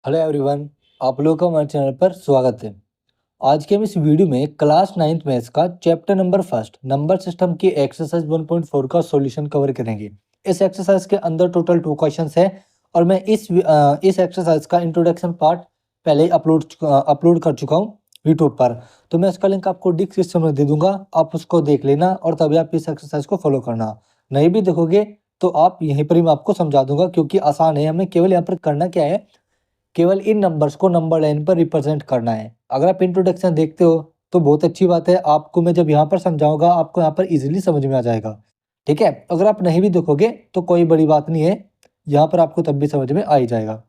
Hello everyone, आप लोगों का हमारे चैनल पर स्वागत है। आज के हम इस वीडियो में क्लास 9th मैथ्स का chapter number first number system की एक्सरसाइज 1.4 का सॉल्यूशन कवर करेंगे। इस एक्सरसाइज के अंदर टोटल 2 क्वेश्चंस है और मैं इस एक्सरसाइज का इंट्रोडक्शन पार्ट पहले ही अपलोड कर चुका हूँ यूट्यूब पर। तो मैं इसका लिंक आपको डिस्क्रिप्शन में दे दूंगा, आप उसको देख लेना और तभी आप इस एक्सरसाइज को फॉलो करना। नहीं भी देखोगे तो आप यहीं पर ही मैं आपको समझा दूंगा, क्योंकि आसान है। हमें केवल यहाँ पर करना क्या है, केवल इन नंबर्स को नंबर लाइन पर रिप्रेजेंट करना है। अगर आप इंट्रोडक्शन देखते हो तो बहुत अच्छी बात है, आपको मैं जब यहाँ पर समझाऊंगा आपको यहाँ पर इजीली समझ में आ जाएगा। ठीक है, अगर आप नहीं भी देखोगे तो कोई बड़ी बात नहीं है, यहाँ पर आपको तब भी समझ में आ ही जाएगा।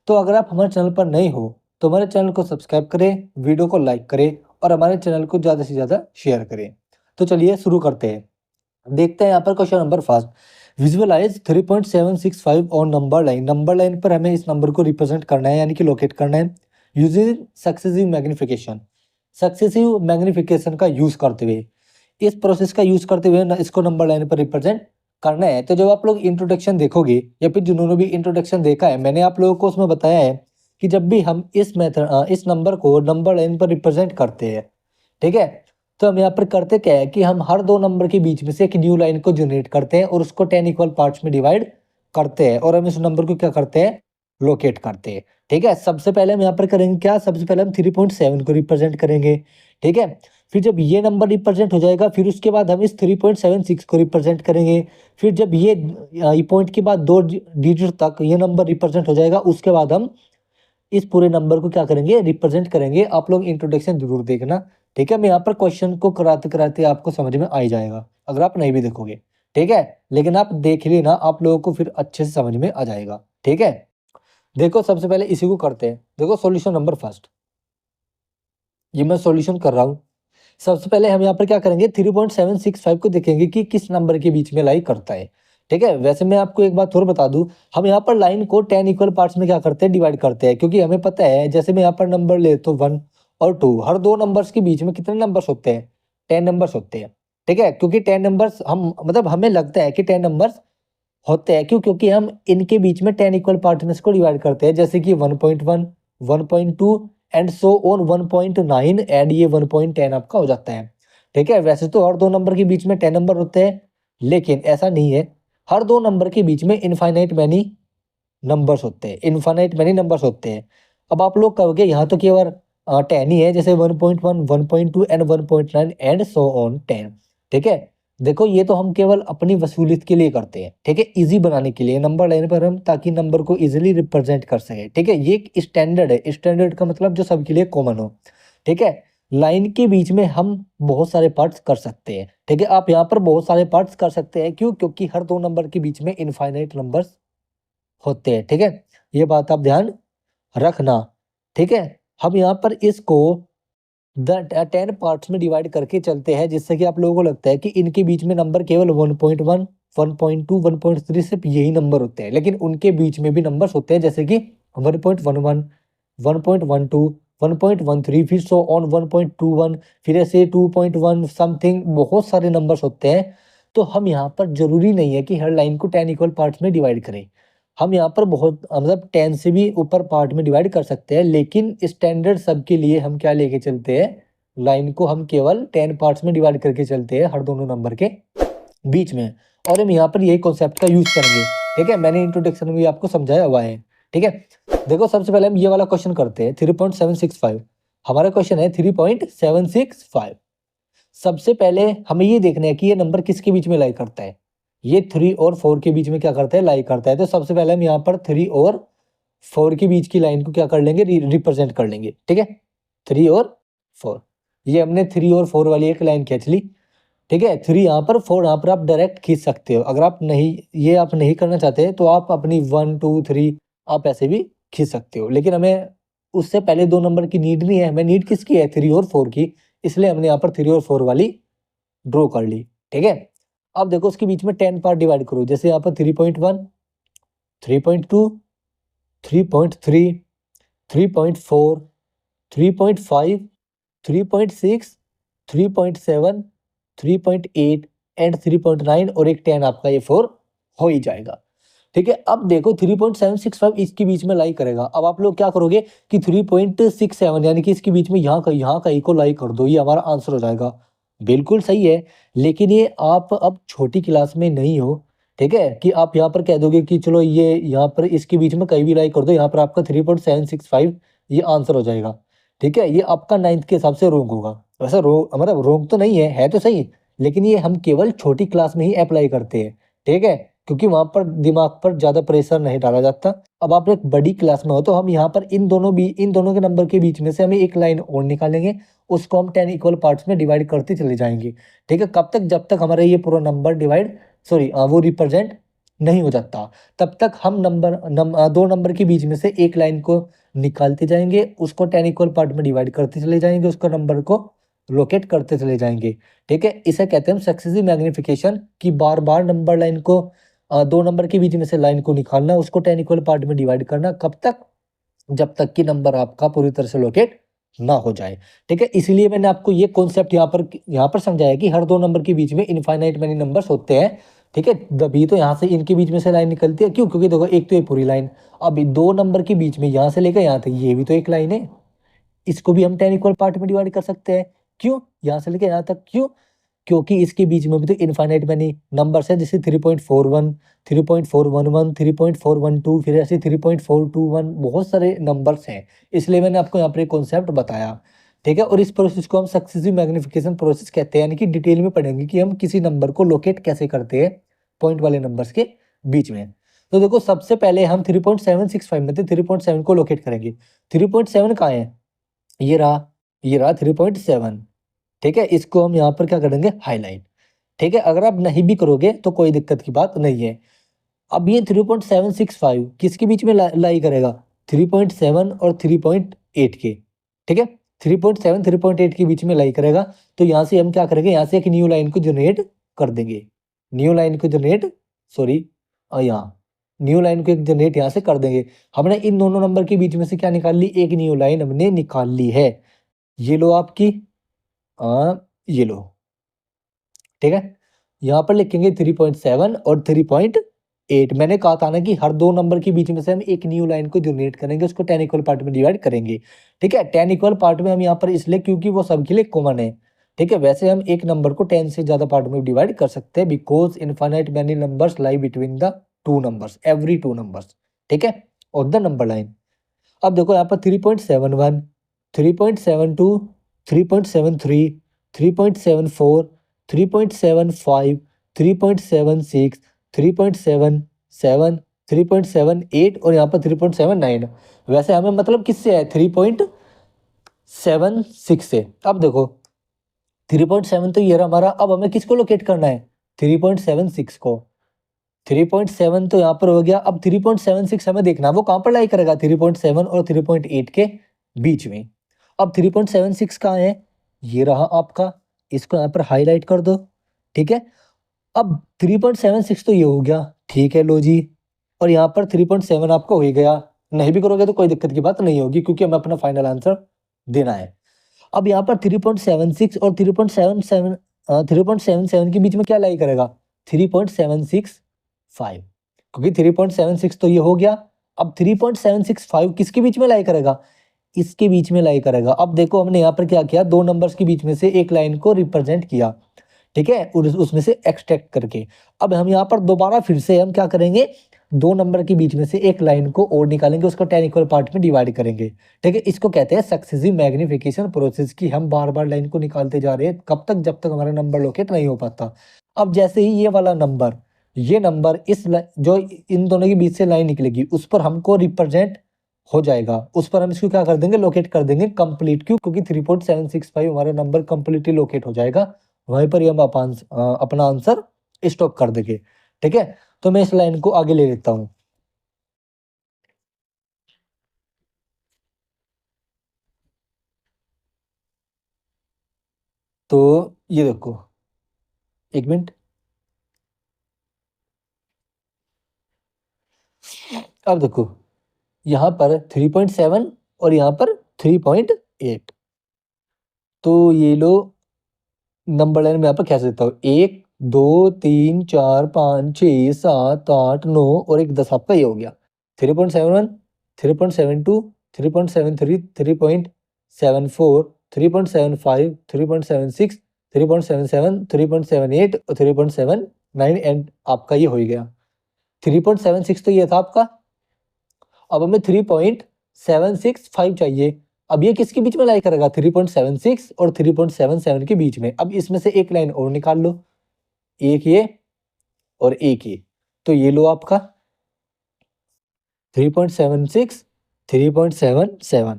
तो अगर आप हमारे चैनल पर नए हो तो हमारे चैनल को सब्सक्राइब करें, वीडियो को लाइक करें और हमारे चैनल को ज़्यादा से ज़्यादा शेयर करें। तो चलिए शुरू करते हैं। देखते हैं यहाँ पर question number first. Visualize 3.765 on number line. Number line पर हमें इस नंबर को रिप्रेजेंट करना है, यानी कि लोकेट करना है using successive magnification. Successive magnification का यूज करते हुए, इस प्रोसेस का यूज करते हुए इसको नंबर लाइन पर रिप्रेजेंट करना है। तो जब आप लोग इंट्रोडक्शन देखोगे या फिर जिन्होंने भी इंट्रोडक्शन देखा है, मैंने आप लोगों को उसमें बताया है कि जब भी हम इस नंबर को नंबर लाइन पर रिप्रेजेंट करते हैं, ठीक है, तो हम यहाँ पर करते क्या है कि हम हर दो नंबर के बीच में से एक न्यू लाइन को जनरेट करते हैं और उसको 10 इक्वल पार्ट्स में डिवाइड करते हैं और हम इस नंबर को क्या करते हैं, लोकेट करते हैं। ठीक है, सबसे पहले हम यहाँ पर करेंगे क्या, सबसे पहले हम 3.7 को रिप्रेजेंट करेंगे। ठीक है, फिर जब ये नंबर रिप्रेजेंट हो जाएगा फिर उसके बाद हम इस 3.76 को रिप्रेजेंट करेंगे। फिर जब ये पॉइंट के बाद 2 डिजिट तक ये नंबर रिप्रेजेंट हो जाएगा उसके बाद हम इस पूरे नंबर को क्या करेंगे, रिप्रेजेंट करेंगे। आप लोग इंट्रोडक्शन जरूर देखना। ठीक है, मैं यहाँ पर क्वेश्चन को कराते कराते आपको समझ में आ ही जाएगा अगर आप नहीं भी देखोगे। ठीक है, लेकिन आप देख लेना, आप लोगों को फिर अच्छे से समझ में आ जाएगा। ठीक है, देखो सबसे पहले इसी को करते हैं। देखो सॉल्यूशन नंबर फर्स्ट, ये मैं सॉल्यूशन कर रहा हूँ। सबसे पहले हम यहाँ पर क्या करेंगे, 3.765 को देखेंगे कि किस नंबर के बीच में लाई करता है। ठीक है, वैसे मैं आपको एक बात और बता दूं, हम यहाँ पर लाइन को 10 इक्वल पार्ट्स में क्या करते हैं, डिवाइड करते हैं, क्योंकि हमें पता है जैसे मैं यहाँ पर नंबर ले तो 1 और 2, हर दो नंबर्स के बीच में कितने नंबर्स होते हैं, 10 नंबर्स होते हैं। ठीक है, क्योंकि 10 नंबर्स हम मतलब हमें लगता है कि 10 नंबर्स होते हैं, क्यों, क्योंकि हम इनके बीच में 10 इक्वल पार्टनर्स को डिवाइड करते हैं, जैसे कि 1.1, 1.2 एंड सो ऑन 1.9 एंड ये 1.10 आपका हो जाता है। ठीक है, वैसे तो हर दो नंबर के बीच में 10 नंबर होते हैं, लेकिन ऐसा नहीं है। हर दो नंबर के बीच में इनफाइनाइट मैनी नंबर्स होते हैं, इनफाइनाइट मैनी नंबर्स होते हैं। अब आप लोग कहोगे यहाँ तो केवल 10 ही है, जैसे 1.1, 1.2 एंड 1.9 एंड सो ऑन 10। ठीक है, देखो ये तो हम केवल अपनी वसूलियत के लिए करते हैं। ठीक है, इजी बनाने के लिए नंबर लाइन पर हम, ताकि नंबर को इजीली रिप्रेजेंट कर सके। ठीक है, ये एक स्टैंडर्ड है, स्टैंडर्ड का मतलब जो सबके लिए कॉमन हो। ठीक है, लाइन के बीच में हम बहुत सारे पार्ट्स कर सकते हैं। ठीक है, आप यहाँ पर बहुत सारे पार्ट्स कर सकते हैं, क्यों, क्योंकि हर दो नंबर के बीच में इनफाइनाइट नंबर्स होते हैं। ठीक है, ये बात आप ध्यान रखना। ठीक है, हम यहाँ पर इसको 10 पार्ट्स में डिवाइड करके चलते हैं, जिससे कि आप लोगों को लगता है कि इनके बीच में नंबर केवल 1.1, 1.2, 1.3 सिर्फ यही नंबर होते हैं, लेकिन उनके बीच में भी नंबर्स होते हैं, जैसे कि 1.11, 1.12, 1.13, फिर सो ऑन 1.21, फिर ऐसे 2.1 समथिंग, बहुत सारे नंबर्स होते हैं। तो हम यहाँ पर जरूरी नहीं है कि हर लाइन को 10 इक्वल पार्ट्स में डिवाइड करें। हम यहाँ पर बहुत मतलब 10 से भी ऊपर पार्ट में डिवाइड कर सकते हैं, लेकिन स्टैंडर्ड सबके लिए हम क्या लेके चलते हैं, लाइन को हम केवल 10 पार्ट्स में डिवाइड करके चलते हैं हर दोनों नंबर के बीच में, और हम यहाँ पर यही कॉन्सेप्ट का यूज करेंगे। ठीक है, मैंने इंट्रोडक्शन में भी आपको समझाया हुआ है। ठीक है, देखो सबसे पहले हम ये वाला क्वेश्चन करते हैं, 3.765। हमारा क्वेश्चन है 3.765। सबसे पहले हमें ये देखना है कि ये नंबर किसके बीच में लाई करता है, ये 3 और 4 के बीच में क्या करता है, लाई करता है। तो सबसे पहले हम यहाँ पर 3 और 4 के बीच की लाइन को क्या कर लेंगे, रिप्रेजेंट कर लेंगे। ठीक है, 3 और 4, ये हमने 3 और 4 वाली एक लाइन खींच ली। ठीक है, 3 यहाँ पर, 4 यहाँ पर आप डायरेक्ट खींच सकते हो। अगर आप नहीं, ये आप नहीं करना चाहते तो आप अपनी 1, 2, 3 आप ऐसे भी खींच सकते हो, लेकिन हमें उससे पहले दो नंबर की नीड नहीं है, हमें नीड किसकी है, 3 और 4 की, इसलिए हमने यहाँ पर 3 और 4 वाली ड्रॉ कर ली। ठीक है, अब देखो उसके बीच में 10 पार्ट डिवाइड करो, जैसे यहाँ पर 3.1, 3.2, 3.3, 3.4, 3.5, 3.6, 3.7, 3.8 एंड 3.9 और एक 10 आपका ये 4 हो ही जाएगा। ठीक है। अब देखो 3.765 इसके बीच में लाई करेगा। अब आप लोग क्या करोगे कि 3.67 यानी कि इसके बीच में यहाँ कहीं को लाई कर दो, ये हमारा आंसर हो जाएगा। बिल्कुल सही है, लेकिन ये आप अब छोटी क्लास में नहीं हो, ठीक है, कि आप यहाँ पर कह दोगे कि चलो ये यहाँ पर इसके बीच में कहीं भी लाई कर दो, यहाँ पर आपका 3.765 ये आंसर हो जाएगा। ठीक है, ये आपका 9th के हिसाब से रोंग होगा। वैसे रोंग मतलब रोंग तो नहीं है तो सही, लेकिन ये हम केवल छोटी क्लास में ही अप्लाई करते हैं। ठीक है, क्योंकि वहां पर दिमाग पर ज्यादा प्रेशर नहीं डाला जाता। अब आप एक बड़ी क्लास में हो तो हम यहाँ पर इन दोनों के नंबर के बीच में से हमें एक लाइन और निकालेंगे, उसको हम 10 इक्वल पार्ट्स में डिवाइड करते चले जाएंगे। ठीक है, कब तक? जब तक हमारा ये पूरा नंबर डिवाइड वो रिप्रेजेंट नहीं हो जाता, तब तक हम दो नंबर के बीच में से एक लाइन को निकालते जाएंगे, उसको 10 इक्वल पार्ट में डिवाइड करते चले जाएंगे, उसका नंबर को लोकेट करते चले जाएंगे। ठीक है, इसे कहते हैं हम सक्सेसिव मैग्निफिकेशन, कि बार बार नंबर लाइन को दो नंबर के बीच में से लाइन को निकालना, उसको 10 इक्वल पार्ट में डिवाइड करना। कब तक? जब तक कि नंबर आपका पूरी तरह से लोकेट ना हो जाए। ठीक है, इसलिए मैंने आपको ये कॉन्सेप्ट यहाँ पर समझाया कि हर दो नंबर के बीच में इनफाइनाइट मैनी नंबर्स होते हैं। ठीक है, तभी तो यहाँ से इनके बीच में से लाइन निकलती है। क्यों? क्योंकि देखो एक तो ये पूरी लाइन, अब दो नंबर के बीच में यहाँ से लेकर यहाँ तक ये भी तो एक लाइन है, इसको भी हम 10 इक्वल पार्ट में डिवाइड कर सकते हैं। क्यों? यहाँ से लेकर यहाँ तक क्यों? क्योंकि इसके बीच में भी तो इनफाइनाइट मैनी नंबर्स है, जैसे 3.41, 3.411, 3.412, फिर ऐसे 3.421, बहुत सारे नंबर्स हैं। इसलिए मैंने आपको यहाँ पर एक कॉन्सेप्ट बताया। ठीक है, और इस प्रोसेस को हम सक्सेसिव मैग्निफिकेशन प्रोसेस कहते हैं, यानी कि डिटेल में पढ़ेंगे कि हम किसी नंबर को लोकेट कैसे करते हैं पॉइंट वाले नंबर्स के बीच में। तो देखो सबसे पहले हम 3.765 में थे, 3.7 को लोकेट करेंगे। 3.7 कहाँ है? ये रहा 3.7। ठीक है, इसको हम यहाँ पर क्या करेंगे? हाईलाइट। ठीक है, अगर आप नहीं भी करोगे तो कोई दिक्कत की बात नहीं है। अब ये 3.765 किसके बीच में लाई करेगा? 3.7 और 3.8 के। ठीक है, 3.7 3.8 के बीच में लाई करेगा। तो यहाँ से हम क्या करेंगे? यहाँ से एक न्यू लाइन को जनरेट कर देंगे। न्यू लाइन को जनरेट सॉरी यहाँ न्यू लाइन को एक जनरेट यहाँ से कर देंगे। हमने इन दोनों नंबर के बीच में से क्या निकाल ली? एक न्यू लाइन हमने निकाल ली है। ये लो आपकी, ये लो। ठीक है, यहाँ पर लिखेंगे 3.7 और 3.8। मैंने कहा था ना कि हर दो नंबर के बीच में से हम एक न्यू लाइन को जनरेट करेंगे, उसको 10 इक्वल पार्ट में डिवाइड करेंगे। ठीक है, 10 इक्वल पार्ट में हम यहाँ पर इसलिए क्योंकि वो सबके लिए कॉमन है। ठीक है, वैसे हम एक नंबर को 10 से ज्यादा पार्ट में डिवाइड कर सकते हैं, because infinite many numbers lie between the two numbers, every two numbers. ठीक है, और द नंबर लाइन। अब देखो यहाँ पर 3.71, 3.72, 3.73, 3.74, 3.75, 3.76, 3.77, 3.78 और यहाँ पर 3.79। वैसे हमें मतलब किससे है? 3.76 से। अब देखो 3.7 तो ये रहा हमारा, अब हमें किसको लोकेट करना है? 3.76 को। 3.7 तो यहाँ पर हो गया। अब 3.76 हमें देखना वो कहाँ पर लाई करेगा? 3.7 और 3.8 के बीच में। अब 3.76 कहाँ है? ये रहा आपका, इसको यहाँ पर हाईलाइट कर दो। ठीक है, अब 3.76 तो ये हो गया। ठीक है, लो जी, और यहाँ पर 3.7 आपका हो ही गया। नहीं भी करोगे तो कोई दिक्कत की बात नहीं होगी, क्योंकि हमें अपना फाइनल आंसर देना है। अब यहाँ पर 3.76 और 3.77 के बीच में क्या लाई करेगा? 3.765, क्योंकि 3.76 तो ये हो गया। अब 3.765 किसके बीच में लाई करेगा? इसके बीच में लाई करेगा। अब देखो हमने यहाँ पर क्या किया? दो नंबर्स के बीच में से एक लाइन को रिप्रेजेंट किया। ठीक है, उसमें से एक्सट्रैक्ट करके। अब हम यहाँ पर दोबारा फिर से हम क्या करेंगे? दो नंबर के बीच में से एक लाइन को और निकालेंगे, उसको 10 इक्वल पार्ट में डिवाइड करेंगे। ठीक है, इसको कहते हैं सक्सेसिव मैग्निफिकेशन प्रोसेस, की हम बार बार लाइन को निकालते जा रहे हैं। कब तक? जब तक हमारा नंबर लोकेट नहीं हो पाता। अब जैसे ही ये वाला नंबर, ये नंबर जो इन दोनों के बीच से लाइन निकलेगी उस पर हमको रिप्रेजेंट हो जाएगा, उस पर हम इसको क्या कर देंगे? लोकेट कर देंगे कंप्लीट। क्यों? क्योंकि 3.765 हमारा नंबर कंप्लीटली लोकेट हो जाएगा। वहीं पर ही हम अपना आंसर स्टॉप कर देंगे। ठीक है, तो मैं इस लाइन को आगे ले लेता हूं। तो ये देखो, एक मिनट। अब देखो यहाँ पर 3.7 और यहाँ पर 3.8। तो ये लो, नंबर लाइन में यहाँ पर कैसे देता हूँ? 1 2 3 4 5 6 7 8 9 और एक 10 आपका ये हो गया 3.71 3.72 3.73 3.74 3.75 3.76 3.77 3.78 और 3.79 एंड आपका ये हो ही गया 3.76 तो ये था आपका। अब हमें 3.765 चाहिए। अब ये किसके बीच में लाई करेगा 3.76 और 3.77 के बीच में। अब इसमें से एक लाइन और निकाल लो, एक ये और एक ये, तो ये लो आपका 3.76 3.77।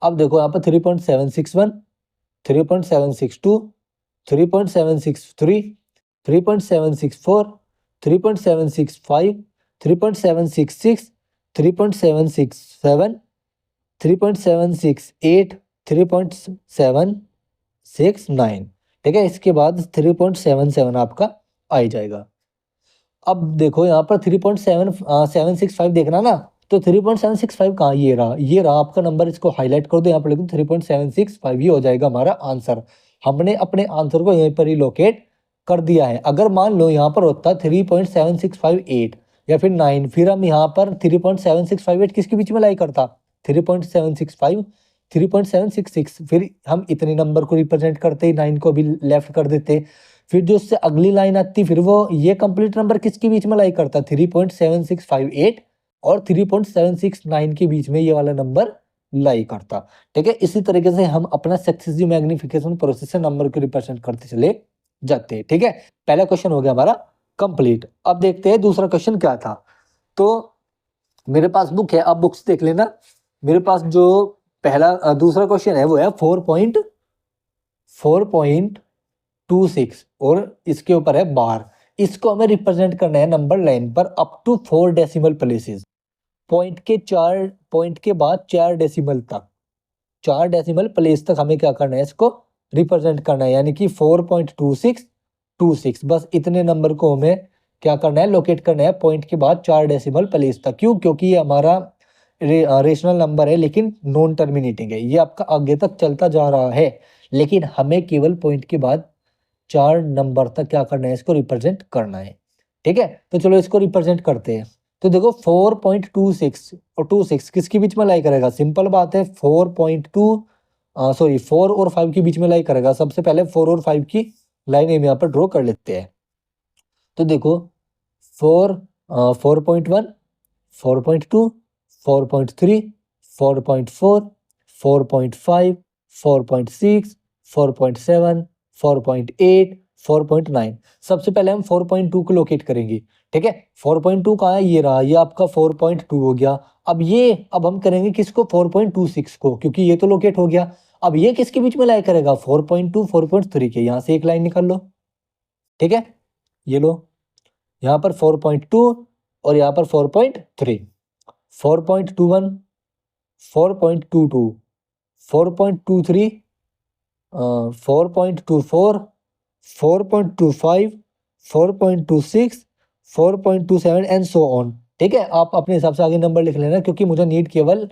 अब देखो यहाँ पर 3.761 3.762 3.763 3.764 3.765 3.766 3.767 3.768 3.769 ठीक है। इसके बाद 3.77 आपका आ ही जाएगा। अब देखो यहाँ पर 3.765 देखना ना, तो 3.765 कहाँ, ये रहा आपका नंबर। इसको हाईलाइट कर दो, यहाँ पर लिखो 3.765, ये हो जाएगा हमारा आंसर। हमने अपने आंसर को यहीं पर ही लोकेट कर दिया है। अगर मान लो यहाँ पर होता 3.7658 या फिर 9, फिर हम यहाँ पर 3.7658 किसके बीच में लाई करता 3.765 3.766, फिर हम इतने नंबर को रिप्रेजेंट करते, 9 को भी लेफ्ट कर देते। फिर जो उससे अगली लाइन आती, फिर वो ये कंप्लीट नंबर किसके बीच में लाई करता 3.7658 और 3.769 के बीच में ये वाला नंबर लाई करता। ठीक है, इसी तरीके से हम अपना सक्सेसिव मैग्निफिकेशन प्रोसेस से नंबर को रिप्रेजेंट करते चले जाते हैं। ठीक है, पहला क्वेश्चन हो गया हमारा कंप्लीट। अब देखते हैं दूसरा क्वेश्चन क्या था। तो मेरे पास बुक है, आप बुक्स देख लेना। मेरे पास जो दूसरा क्वेश्चन है वो है 4.26 और इसके ऊपर है बार। इसको हमें रिप्रेजेंट करना है नंबर लाइन पर up to 4 decimal places. Point के बाद 4 डेसिमल तक, 4 डेसिमल प्लेस तक हमें क्या करना है, इसको रिप्रेजेंट करना है। यानी कि 4.2626, बस इतने नंबर को हमें क्या करना है, लोकेट करना है पॉइंट के बाद 4 डेसिमल प्लेस तक। क्यों? क्योंकि ये हमारा रेशनल नंबर है लेकिन नॉन टर्मिनेटिंग है, ये आपका आगे तक चलता जा रहा है, लेकिन हमें केवल पॉइंट के बाद 4 नंबर तक क्या करना है, इसको रिप्रेजेंट करना है। ठीक है, तो चलो इसको रिप्रेजेंट करते हैं। तो देखो 4.26 और 26 किसके बीच में लाई करेगा, सिंपल बात है 4 और 5 के बीच में लाई करेगा। सबसे पहले 4 और 5 की लाइन हम यहाँ पर ड्रॉ कर लेते हैं। तो देखो 4.1 4.2 4.3 4.4 4.5 4.6 4.7 4.8 4.9। सबसे पहले हम 4.2 को लोकेट करेंगे। ठीक है, 4.2 कहाँ है, ये रहा, ये आपका 4.2 हो गया। अब हम करेंगे किसको, 4.26 को, क्योंकि ये तो लोकेट हो गया। अब ये किसके बीच में लाई करेगा, 4.2 4.3 के, यहाँ से एक लाइन निकाल लो। ठीक है, ये लो, यहाँ पर 4.2 और यहाँ पर 4.3, 4.21 4.22 4.23 4.24 4.25 4.26 4.27 एंड सो ऑन। ठीक है, आप अपने हिसाब से आगे नंबर लिख लेना, क्योंकि मुझे नीड केवल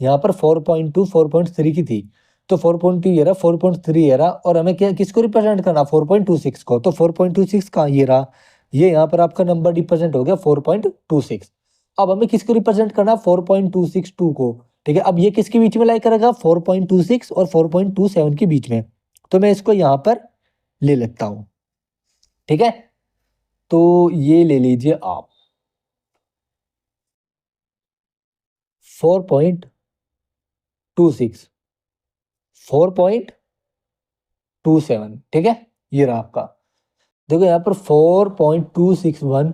यहाँ पर 4.2 4.3 की थी। तो 4.2 ये रहा, 4.3 ये रहा, और हमें क्या किसको रिप्रेजेंट करना 4.26 को। तो 4.26 का ये रहा, ये यहाँ पर आपका नंबर रिप्रेजेंट हो गया 4.26। अब हमें किसको रिप्रेजेंट करना 4.262 को। ठीक है, अब ये किसके बीच में लाई करेगा 4.26 और 4.27 के बीच में। तो मैं इसको यहाँ पर ले लेता हूं। ठीक है, तो ये ले लीजिए आप 4.26 4.27। ठीक है, ये रहा आपका। देखो यहाँ पर 4.261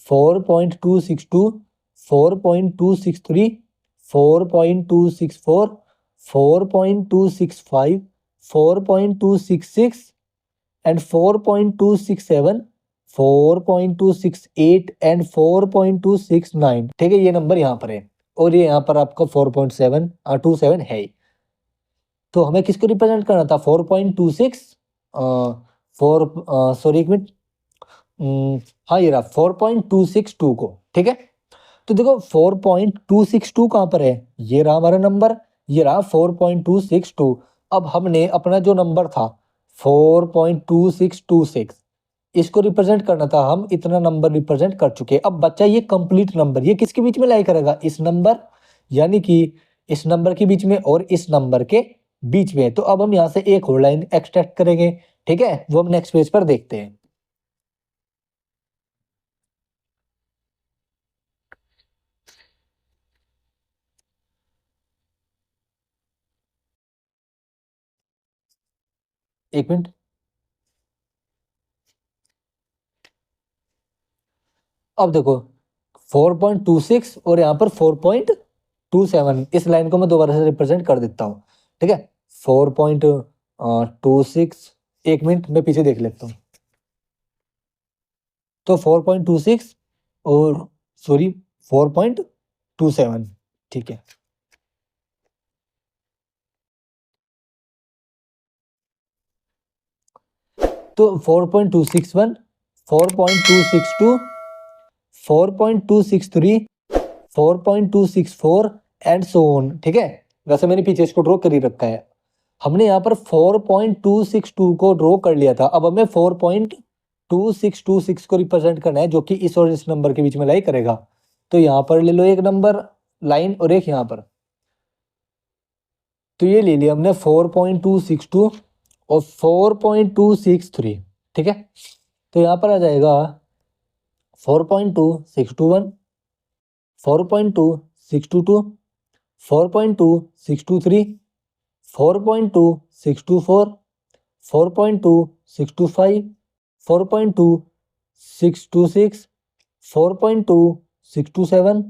4.262 4.263 4.264 4.265 4.266 एंड 4.267 4.268 एंड 4.269। ठीक है, ये नंबर यहाँ पर है और ये यहाँ पर आपका 4.727 है। तो हमें किसको रिप्रेजेंट करना था 4.26 सॉरी एक मिनट, हाँ ये रहा 4.262 को। ठीक है, तो देखो 4.262 कहां पर है, ये रहा हमारा नंबर, ये रहा 4.262। अब हमने अपना जो नंबर था 4.2626 इसको रिप्रेजेंट करना था, हम इतना नंबर रिप्रेजेंट कर चुके हैं। अब बच्चा ये कंप्लीट नंबर, ये किसके बीच में लाई करेगा, इस नंबर यानी कि इस नंबर के बीच में और इस नंबर के बीच में। तो अब हम यहाँ से एक और लाइन एक्सट्रैक्ट करेंगे, ठीक है, वो हम नेक्स्ट पेज पर देखते हैं। एक मिनट, अब देखो 4.26 और यहाँ पर 4.27, इस लाइन को मैं दोबारा से रिप्रेजेंट कर देता हूँ, ठीक है। 4.26, एक मिनट मैं पीछे देख लेता हूँ। तो 4.26 और सॉरी 4.27, ठीक है। तो 4.261, 4.262, 4.263, 4.264 एंड सो ऑन, ठीक है। वैसे मैंने पीछे इसको ड्रॉ कर ही रखा है। हमने यहाँ पर 4.262 को ड्रॉ कर लिया था, अब हमें 4.2626 को रिप्रेजेंट करना है, जो कि इस और इस नंबर के बीच में लाई करेगा। तो यहाँ पर ले लो एक नंबर लाइन और एक यहाँ पर, तो ये ले लिया हमने 4.262 और 4.263, ठीक है। तो यहाँ पर आ जाएगा 4.2621, 4.2622, 4.2623, 4.2624, 4.2625, 4.2626, 4.2627,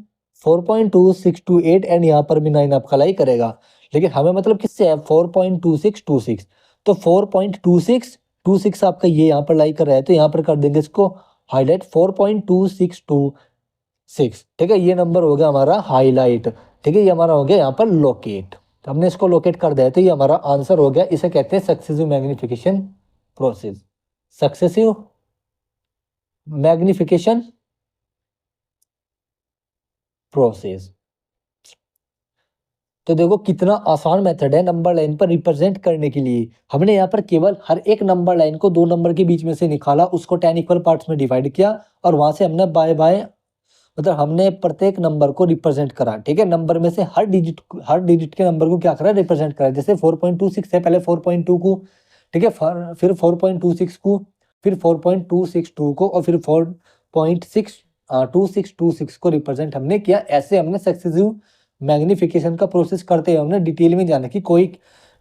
4.2628 एंड यहाँ पर भी 9 आपका लाई करेगा। लेकिन हमें मतलब किससे है, 4.2626, तो 4.2626 आपका ये यहाँ पर लाई कर रहा है, तो यहाँ पर कर देंगे इसको हाईलाइट 4.2626, ठीक है। ये नंबर हो गया हमारा हाईलाइट, ठीक है। ये हमारा हो गया यहाँ पर लोकेट, तो हमने इसको लोकेट कर दिया, तो ये हमारा आंसर हो गया। इसे कहते हैं successive magnification process, successive magnification process. तो देखो कितना आसान मेथड है नंबर लाइन पर रिप्रेजेंट करने के लिए। हमने यहाँ पर केवल हर एक नंबर लाइन को दो नंबर के बीच में से निकाला, उसको 10 इक्वल पार्ट्स में डिवाइड किया और वहां से हमने बाय बाय मतलब हमने प्रत्येक नंबर को रिप्रेजेंट करा, ठीक है। नंबर में से हर डिजिट के नंबर को क्या करा, रिप्रेजेंट करा। जैसे 4.26 है, पहले 4.2 को, ठीक है, फिर 4.26 को, फिर 4.262 को और फिर 4.2626 को रिप्रेजेंट हमने किया। ऐसे हमने सक्सेसिव मैग्निफिकेशन का प्रोसेस करते हुए हमने डिटेल में जाना कि कोई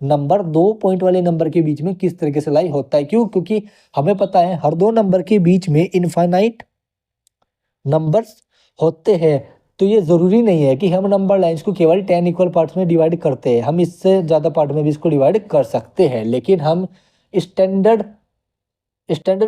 नंबर दो पॉइंट वाले नंबर के बीच में किस तरीके से लाई होता है। क्यों, क्योंकि हमें पता है हर दो नंबर के बीच में इनफाइनाइट नंबर्स होते हैं। तो ये जरूरी नहीं है कि हम नंबर लाइंस को केवल 10 इक्वल पार्ट्स में डिवाइड करते हैं, हम इससे ज्यादा पार्ट में भी इसको डिवाइड कर सकते हैं। लेकिन हम स्टैंडर्ड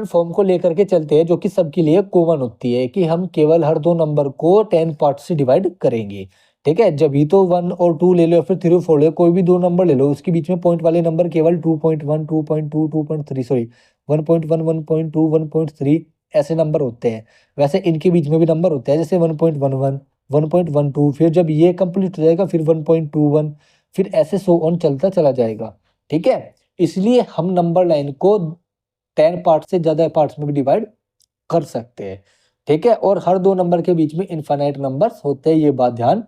फॉर्म को लेकर के चलते हैं, जो कि सबके लिए कॉमन होती है, कि हम केवल हर दो नंबर को 10 पार्ट से डिवाइड करेंगे, ठीक है। जब ही तो 1 और 2 ले लो या फिर 3 और 4 ले लो, कोई भी दो नंबर ले लो, उसके बीच में पॉइंट वाले नंबर केवल 2.1, 2.2, 2.3 सॉरी 1.1, 1.2, 1.3 ऐसे नंबर होते हैं। वैसे इनके बीच में भी नंबर होते हैं, जैसे 1.11, 1.12, फिर जब ये कंप्लीट हो जाएगा फिर 1.21, फिर ऐसे सो ऑन चलता चला जाएगा, ठीक है। इसलिए हम नंबर लाइन को 10 पार्ट से ज्यादा पार्ट्स में भी डिवाइड कर सकते हैं, ठीक है। और हर दो नंबर के बीच में इनफाइनाइट नंबर्स होते हैं, ये बात ध्यान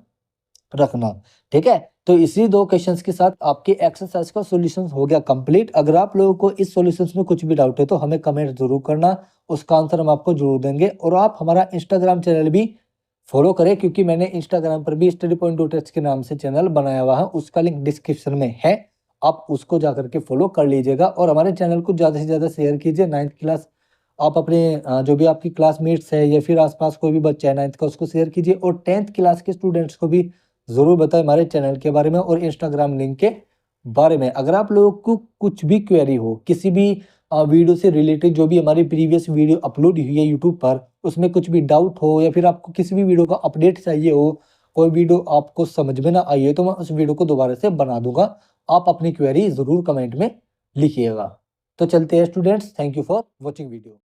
रखना, ठीक है। तो इसी दो क्वेश्चंस के साथ आपके एक्सरसाइज का सॉल्यूशन हो गया कंप्लीट। अगर आप लोगों को इस सॉल्यूशंस में कुछ भी डाउट है तो हमें कमेंट जरूर करना, उसका आंसर हम आपको जरूर देंगे। और आप हमारा इंस्टाग्राम चैनल भी फॉलो करें, क्योंकि मैंने इंस्टाग्राम पर भी स्टडी पॉइंट डॉट के नाम से चैनल बनाया हुआ है, उसका लिंक डिस्क्रिप्शन में है, आप उसको जाकर के फॉलो कर लीजिएगा। और हमारे चैनल को ज़्यादा से ज़्यादा शेयर कीजिए। 9th क्लास आप अपने जो भी आपकी क्लासमेट्स है या फिर आसपास कोई भी बच्चा है 9th का, उसको शेयर कीजिए। और 10th क्लास के स्टूडेंट्स को भी ज़रूर बताएं हमारे चैनल के बारे में और इंस्टाग्राम लिंक के बारे में। अगर आप लोगों को कुछ भी क्वेरी हो किसी भी वीडियो से रिलेटेड, जो भी हमारी प्रीवियस वीडियो अपलोड हुई है यूट्यूब पर, उसमें कुछ भी डाउट हो या फिर आपको किसी भी वीडियो का अपडेट चाहिए हो, कोई वीडियो आपको समझ में ना आई है, तो मैं उस वीडियो को दोबारा से बना दूंगा। आप अपनी क्वेरी ज़रूर कमेंट में लिखिएगा। तो चलते हैं students, thank you for watching video.